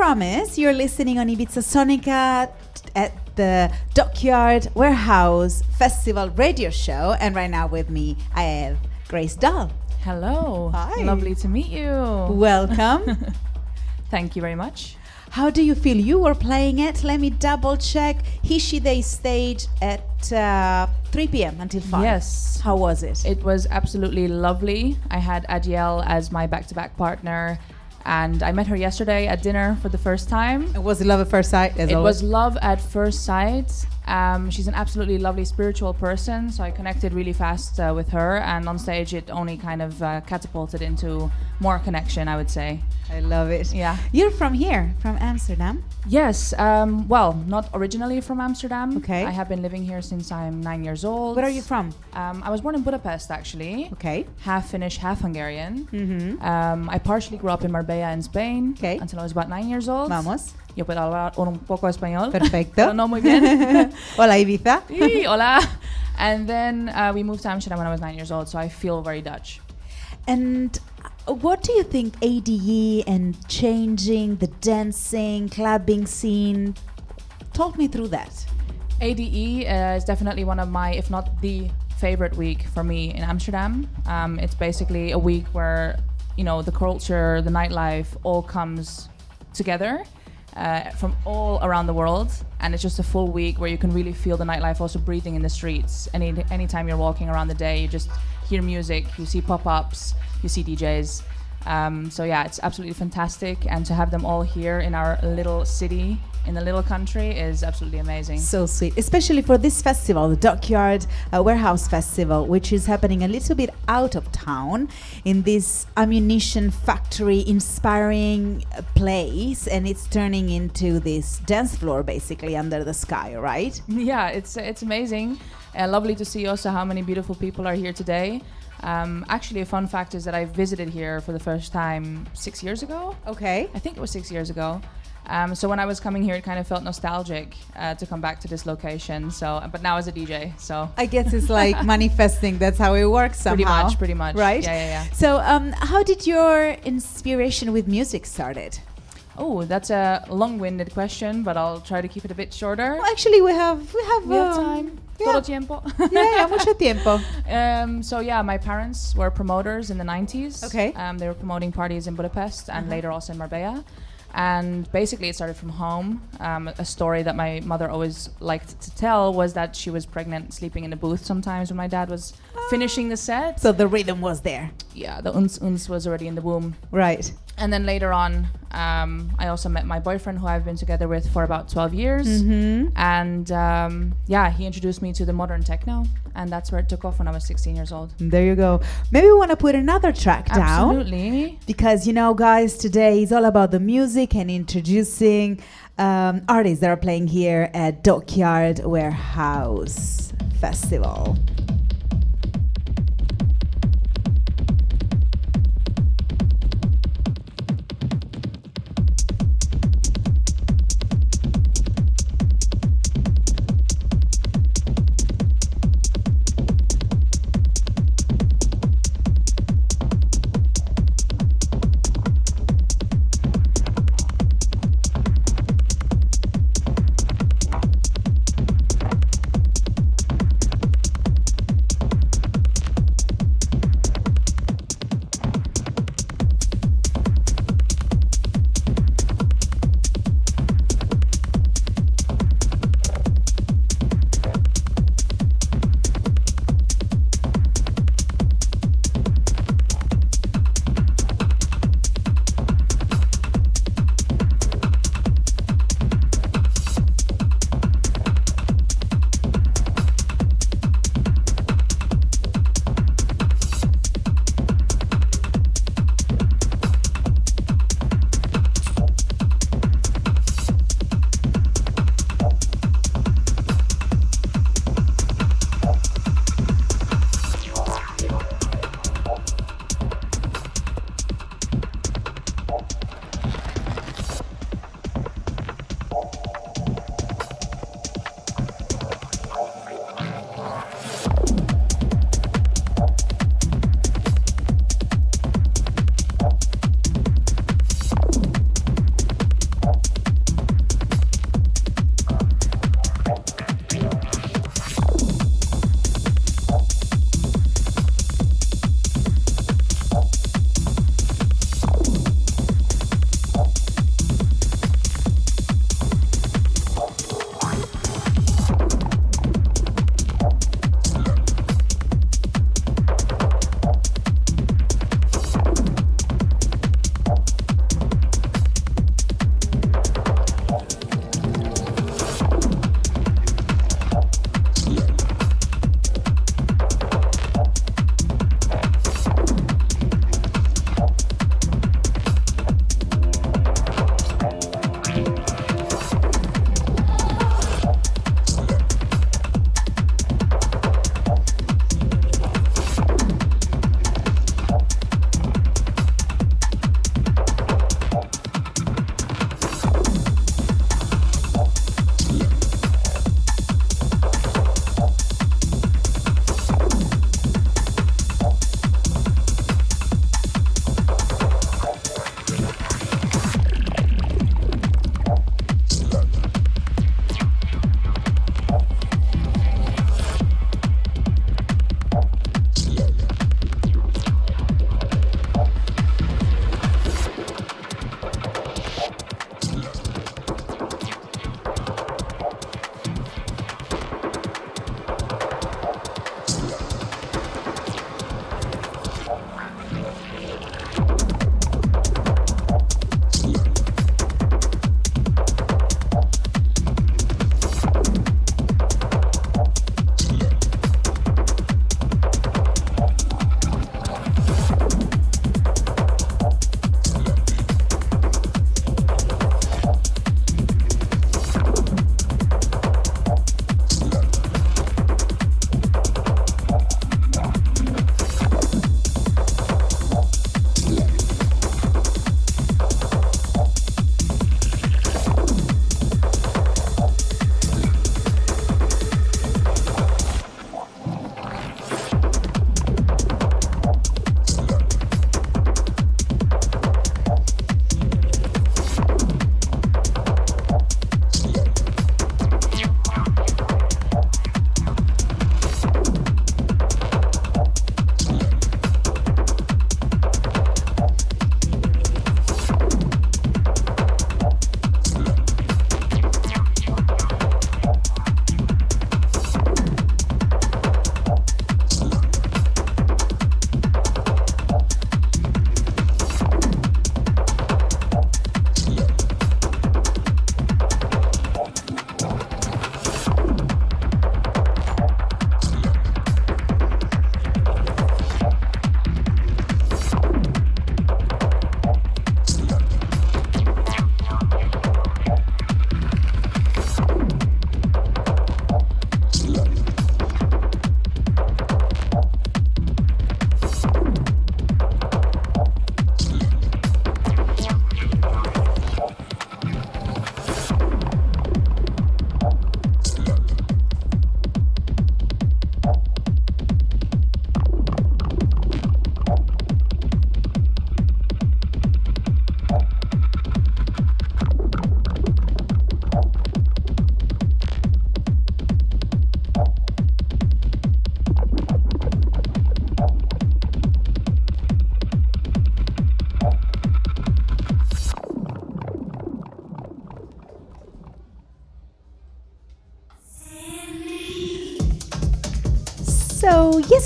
promised, you're listening on Ibiza Sonica at the Dockyard Warehouse Festival radio show. And right now with me, I have Grace DALH. Hello. Hi. Lovely to meet you. Welcome. Thank you very much. How do you feel? You were playing it. Let me double check. Hishi Day stage at 3 p.m. until 5. Yes. How was it? It was absolutely lovely. I had Adiel as my back-to-back partner, and I met her yesterday at dinner for the first time. It was love at first sight, as always. It was love at first sight. She's an absolutely lovely spiritual person, so I connected really fast with her, and on stage it only kind of catapulted into more connection, I would say. I love it. Yeah. You're from here, from Amsterdam? Yes. Well, not originally from Amsterdam. Okay. I have been living here since I'm 9 years old. Where are you from? I was born in Budapest, actually. Okay. Half Finnish, half Hungarian. Mm-hmm. I partially grew up in Marbella in Spain. Okay. Until I was about 9 years old. Vamos. Yo puedo hablar un poco español. Perfecto. No muy bien. Hola, Ibiza. Sí, hola. And then we moved to Amsterdam when I was 9 years old, so I feel very Dutch. And what do you think ADE and changing the dancing, clubbing scene? Talk me through that. ADE is definitely one of my, if not the favorite week for me in Amsterdam. It's basically a week where, you know, the culture, the nightlife all comes together from all around the world, and it's just a full week where you can really feel the nightlife also breathing in the streets. Anytime you're walking around the day, you just hear music, you see pop-ups, you see DJs. So yeah, it's absolutely fantastic, and to have them all here in our little city, in a little country, is absolutely amazing. So sweet, especially for this festival, the Dockyard Warehouse Festival, which is happening a little bit out of town in this ammunition factory inspiring place, and it's turning into this dance floor basically under the sky, right? Yeah, it's amazing. Lovely to see also how many beautiful people are here today. Actually, a fun fact is that I visited here for the first time 6 years ago. Okay. I think it was 6 years ago. So when I was coming here, it kind of felt nostalgic to come back to this location. So, but now as a DJ, so I guess it's like manifesting. That's how it works somehow. Pretty much. Right? Yeah. So, how did your inspiration with music started? Oh, that's a long-winded question, but I'll try to keep it a bit shorter. Well, actually, we have time. Yeah. Todo tiempo. Yeah, mucho tiempo. So yeah, my parents were promoters in the 90s. Okay. They were promoting parties in Budapest and later also in Marbella. And basically it started from home. A story that my mother always liked to tell was that she was pregnant, sleeping in the booth sometimes when my dad was finishing the set. So the rhythm was there. Yeah, the uns was already in the womb. Right. And then later on, I also met my boyfriend, who I've been together with for about 12 years. And yeah, he introduced me to the modern techno, and that's where it took off when I was 16 years old. There you go. Maybe we want to put another track down. Absolutely. Because, you know, guys, today is all about the music and introducing artists that are playing here at Dockyard Warehouse Festival.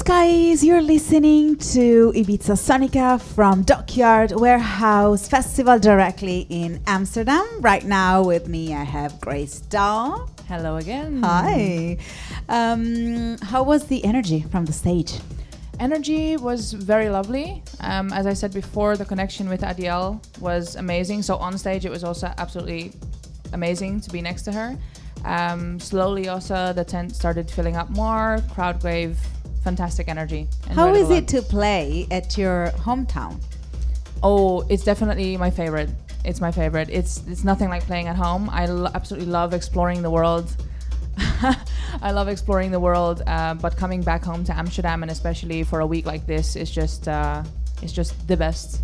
guys, you're listening to Ibiza Sonica from Dockyard Warehouse Festival directly in Amsterdam. Right now with me I have Grace Dahl. Hello again. Hi. How was the energy from the stage? Energy was very lovely. As I said before, the connection with Adiel was amazing. So on stage it was also absolutely amazing to be next to her. Slowly also the tent started filling up more, crowd gave fantastic energy. How is it to play at your hometown? Oh, it's definitely my favorite. It's my favorite. It's nothing like playing at home. I absolutely love exploring the world. I love exploring the world, but coming back home to Amsterdam, and especially for a week like this, is just the best.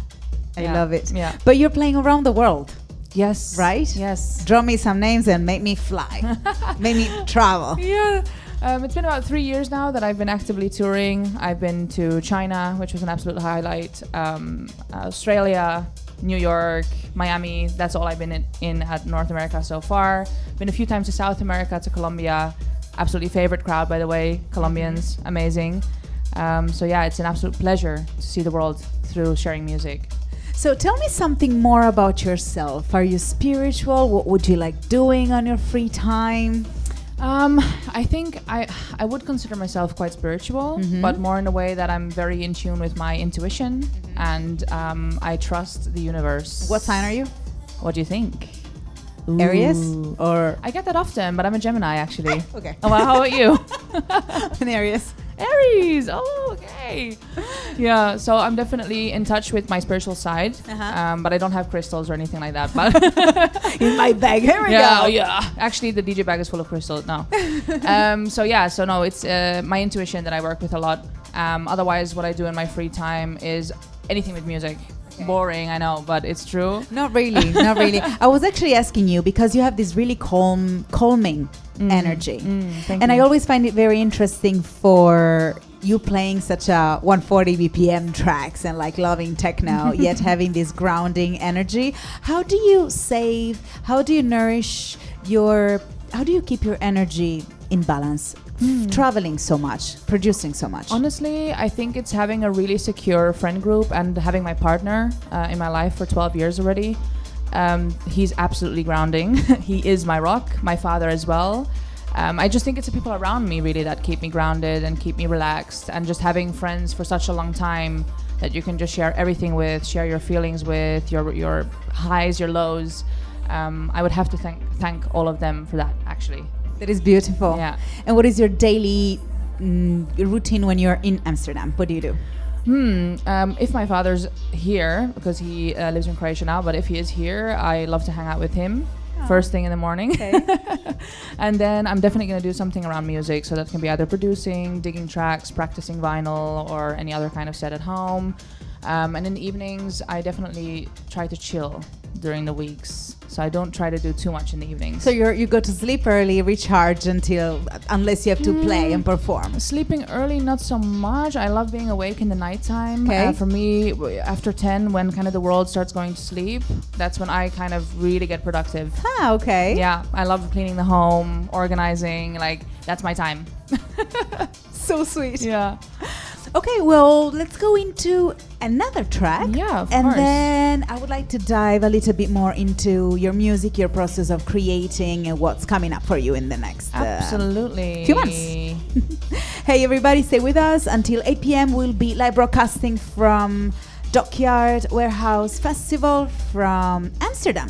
I love it. Yeah. But you're playing around the world. Yes. Right? Yes. Draw me some names and make me fly. Make me travel. Yeah. It's been about 3 years now that I've been actively touring. I've been to China, which was an absolute highlight. Australia, New York, Miami. That's all I've been in at North America so far. Been a few times to South America, to Colombia. Absolutely favorite crowd, by the way. Colombians, amazing. So yeah, it's an absolute pleasure to see the world through sharing music. So tell me something more about yourself. Are you spiritual? What would you like doing on your free time? I think I would consider myself quite spiritual, but more in a way that I'm very in tune with my intuition, and I trust the universe. What sign are you? What do you think? Aries? Or I get that often, but I'm a Gemini actually. okay. Oh, well, how about you? An Aries. Aries. Oh, okay. Yeah, so I'm definitely in touch with my spiritual side, but I don't have crystals or anything like that. But in my bag. Here we go. Yeah. Actually, the DJ bag is full of crystals now. So no, it's my intuition that I work with a lot. Otherwise, what I do in my free time is anything with music. Okay. Boring, I know, but it's true. Not really, not really. I was actually asking you because you have this really calming energy. Thank and you. I always find it very interesting for you playing such a 140 BPM tracks and like loving techno, yet having this grounding energy. How do you save, how do you nourish how do you keep your energy in balance? Traveling so much, producing so much. Honestly, I think it's having a really secure friend group and having my partner in my life for 12 years already. He's absolutely grounding. He is my rock, my father as well. I just think it's the people around me really that keep me grounded and keep me relaxed, and just having friends for such a long time that you can just share everything with, share your feelings with, your highs, your lows. I would have to thank all of them for that, actually. That is beautiful. Yeah. And what is your daily routine when you're in Amsterdam? What do you do? If my father's here, because he lives in Croatia now, but if he is here, I love to hang out with him first thing in the morning. Okay. And then I'm definitely going to do something around music. So that can be either producing, digging tracks, practicing vinyl, or any other kind of set at home. And in the evenings, I definitely try to chill during the weeks. So I don't try to do too much in the evenings. So you go to sleep early, recharge unless you have to play and perform. Sleeping early, not so much. I love being awake in the nighttime. Okay. For me, after 10, when kind of the world starts going to sleep, that's when I kind of really get productive. Ah, okay. Yeah, I love cleaning the home, organizing. Like, that's my time. So sweet. Yeah. Okay, well, let's go into another track. Yeah, of and course. then I would like to dive a little bit more into your music, your process of creating, and what's coming up for you in the next Absolutely. few months. Hey, everybody, stay with us. Until 8 p.m., we'll be live broadcasting from Dockyard Warehouse Festival from Amsterdam.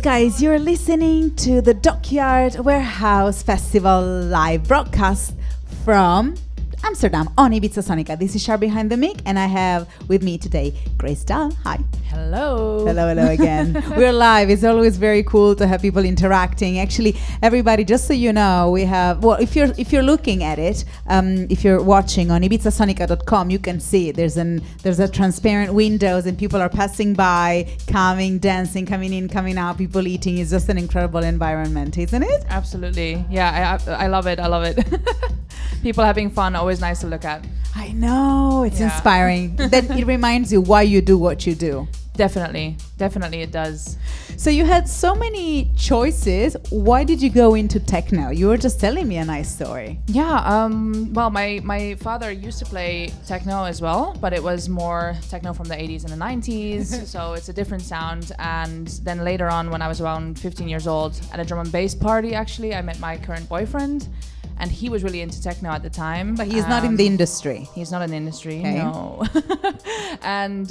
guys, you're listening to the Dockyard Warehouse Festival live broadcast from Amsterdam on Ibiza Sonica. This is Shar behind the mic, and I have with me today Grace DALH. Hi. Hello. Hello again. We're live. It's always very cool to have people interacting. Actually, everybody, just so you know, we have, well, if you're looking at it, if you're watching on ibizasonica.com, you can see there's a transparent windows and people are passing by, coming, dancing, coming in, coming out, people eating. It's just an incredible environment, isn't it? Absolutely. Yeah, I love it. I love it. People having fun, always nice to look at. I know, it's inspiring. Then it reminds you why you do what you do. Definitely it does. So you had so many choices. Why did you go into techno? You were just telling me a nice story. Yeah, well, my father used to play techno as well, but it was more techno from the 80s and the 90s, so it's a different sound. And then later on, when I was around 15 years old, at a drum and bass party, actually, I met my current boyfriend. And he was really into techno at the time. But he's not in the industry. He's not in the industry, okay. No. And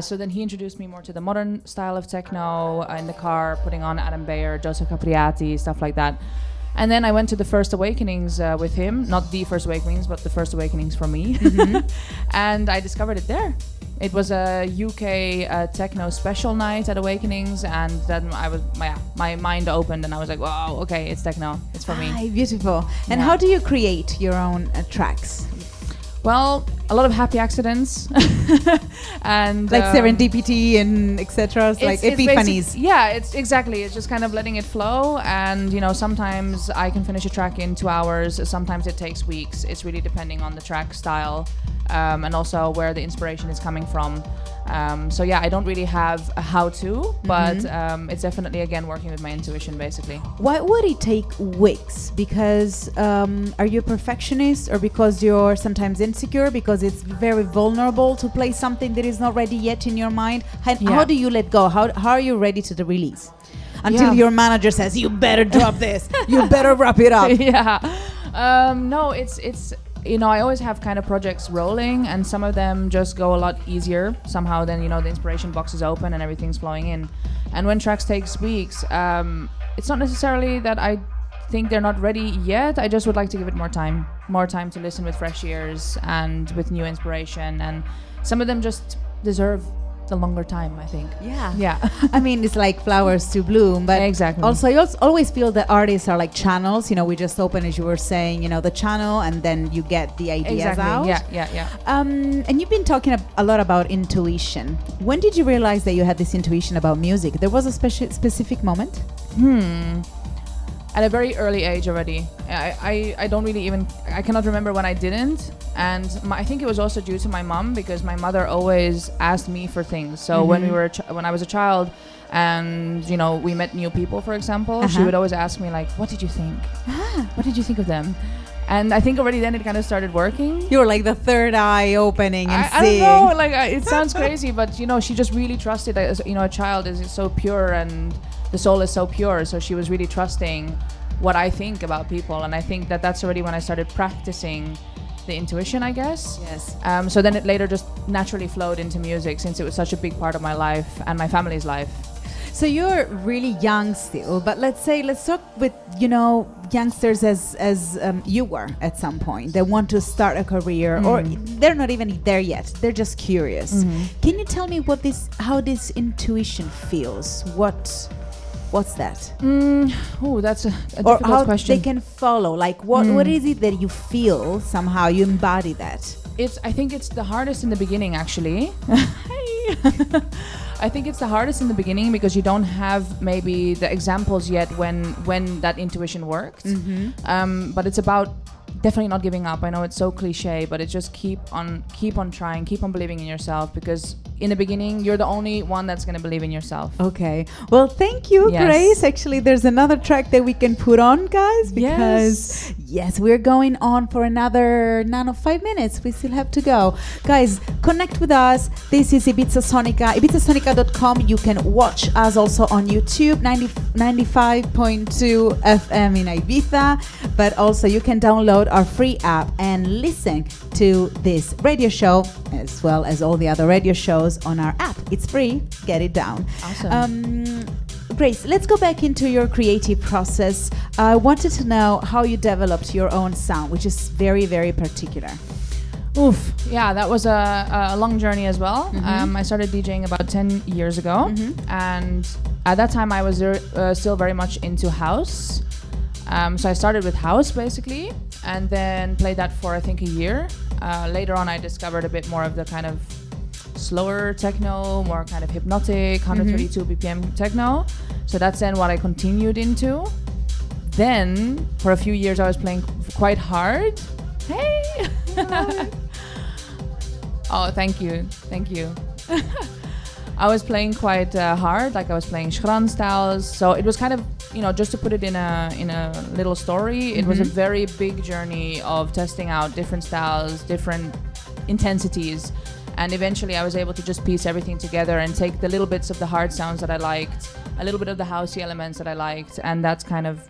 so then he introduced me more to the modern style of techno in the car, putting on Adam Beyer, Joseph Capriati, stuff like that. And then I went to the First Awakenings with him, not the First Awakenings, but the First Awakenings for me. And I discovered it there. It was a UK techno special night at Awakenings, and then my mind opened, and I was like, wow, okay, it's techno, it's for me. Beautiful. And how do you create your own tracks? Well, a lot of happy accidents and like serendipity and etc. Like epiphanies. It's exactly. It's just kind of letting it flow, and sometimes I can finish a track in 2 hours. Sometimes it takes weeks. It's really depending on the track style and also where the inspiration is coming from. I don't really have a how-to, but it's definitely again working with my intuition basically. Why would it take weeks? Because are you a perfectionist, or because you're sometimes insecure, because it's very vulnerable to play something that is not ready yet in your mind? How do you let go? How are you ready to the release? Until your manager says, you better drop this, you better wrap it up. No, it's I always have kind of projects rolling, and some of them just go a lot easier somehow. Then the inspiration box is open and everything's flowing in. And when tracks takes weeks, it's not necessarily that I think they're not ready yet. I just would like to give it more time to listen with fresh ears and with new inspiration. And some of them just deserve the longer time, I think. Yeah. I mean, it's like flowers to bloom, but exactly. Also I always feel that artists are like channels. We just open, as you were saying, the channel, and then you get the ideas out. Yeah. And you've been talking a lot about intuition. When did you realize that you had this intuition about music? There was a specific moment? At a very early age already. I don't really I cannot remember when I didn't. And I think it was also due to my mom, because my mother always asked me for things. So when I was a child and, we met new people, for example, she would always ask me like, what did you think? What did you think of them? And I think already then it kind of started working. You were like the third eye opening and I seeing. don't know, like it sounds crazy, but she just really trusted that, a child is so pure and the soul is so pure. So she was really trusting what I think about people. And I think that that's already when I started practicing the intuition, I guess. Yes. So then it later just naturally flowed into music, since it was such a big part of my life and my family's life. So you're really young still, but let's talk with, youngsters as you were at some point. They want to start a career, or they're not even there yet. They're just curious. Can you tell me how this intuition feels? What's that? That's a or difficult how question. They can follow. Like what is it that you feel somehow you embody that? I think it's the hardest in the beginning, actually. I think it's the hardest in the beginning because you don't have maybe the examples yet when that intuition worked. But it's about definitely not giving up. I know it's so cliche, but it's just keep on trying, keep on believing in yourself, because in the beginning you're the only one that's going to believe in yourself. Okay, well, thank you, Grace. Actually, there's another track that we can put on, guys, because yes, we're going on for another 5 minutes. We still have to go. Guys, connect with us. This is Ibiza Sonica, ibizasonica.com. You can watch us also on YouTube, 95.2 FM in Ibiza, but also you can download our free app and listen to this radio show as well as all the other radio shows on our app. It's free. Get it down. Awesome. Grace, let's go back into your creative process. I wanted to know how you developed your own sound, which is very, very particular. Oof. Yeah, that was a long journey as well. I started DJing about 10 years ago. And at that time I was still very much into house. So I started with house basically, and then played that for I think a year. Later on I discovered a bit more of the kind of slower techno, more kind of hypnotic, 132 BPM techno. So that's then what I continued into. Then for a few years I was playing quite hard. Hey! Oh, thank you. I was playing quite hard, like I was playing Schran styles. So it was kind of, just to put it in a little story, it was a very big journey of testing out different styles, different intensities. And eventually I was able to just piece everything together and take the little bits of the hard sounds that I liked, a little bit of the housey elements that I liked, and that's kind of,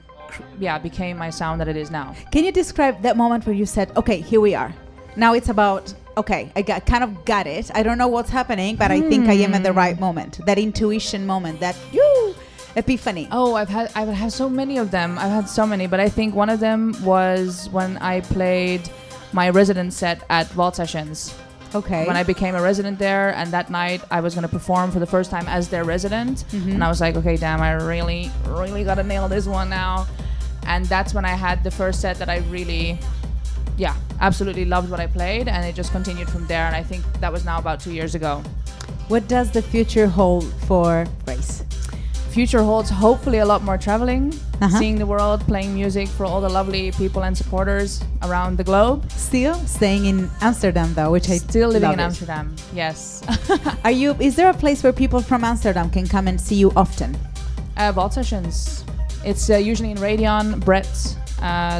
became my sound that it is now. Can you describe that moment where you said, okay, here we are. Now it's about, okay, I kind of got it. I don't know what's happening, but I think I am at the right moment. That intuition moment, that epiphany? Oh, I've had so many of them. I've had so many, but I think one of them was when I played my resident set at DALH Sessions. Okay. When I became a resident there, and that night I was going to perform for the first time as their resident, and I was like, okay, damn, I really gotta nail this one now. And that's when I had the first set that I really, absolutely loved what I played, and it just continued from there. And I think that was now about 2 years ago. What does the future hold for Grace? Future holds hopefully a lot more traveling, seeing the world, playing music for all the lovely people and supporters around the globe. Still staying in Amsterdam though, which I still living love in it. Amsterdam. Yes. Is there a place where people from Amsterdam can come and see you often? DALH Sessions. It's usually in Radion, Brett,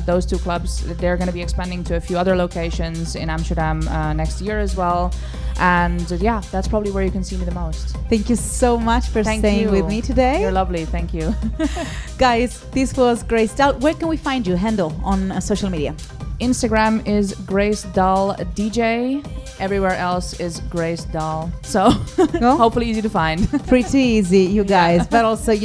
those two clubs. They're going to be expanding to a few other locations in Amsterdam next year as well. And that's probably where you can see me the most. Thank you so much for staying with me today. You're lovely. Thank you. Guys, this was Grace DALH. Where can we find you? Handle on social media? Instagram is Grace DALH DJ. Everywhere else is Grace DALH. So hopefully easy to find. Pretty easy, you guys. But also,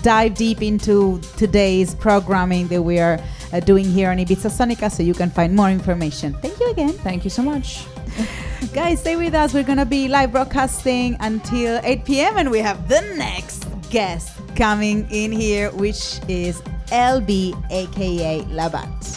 dive deep into today's programming that we are doing here on Ibiza Sonica, so you can find more information. Thank you again. Thank you so much. Guys, stay with us. We're going to be live broadcasting until 8 p.m. and we have the next guest coming in here, which is LB, aka Labat.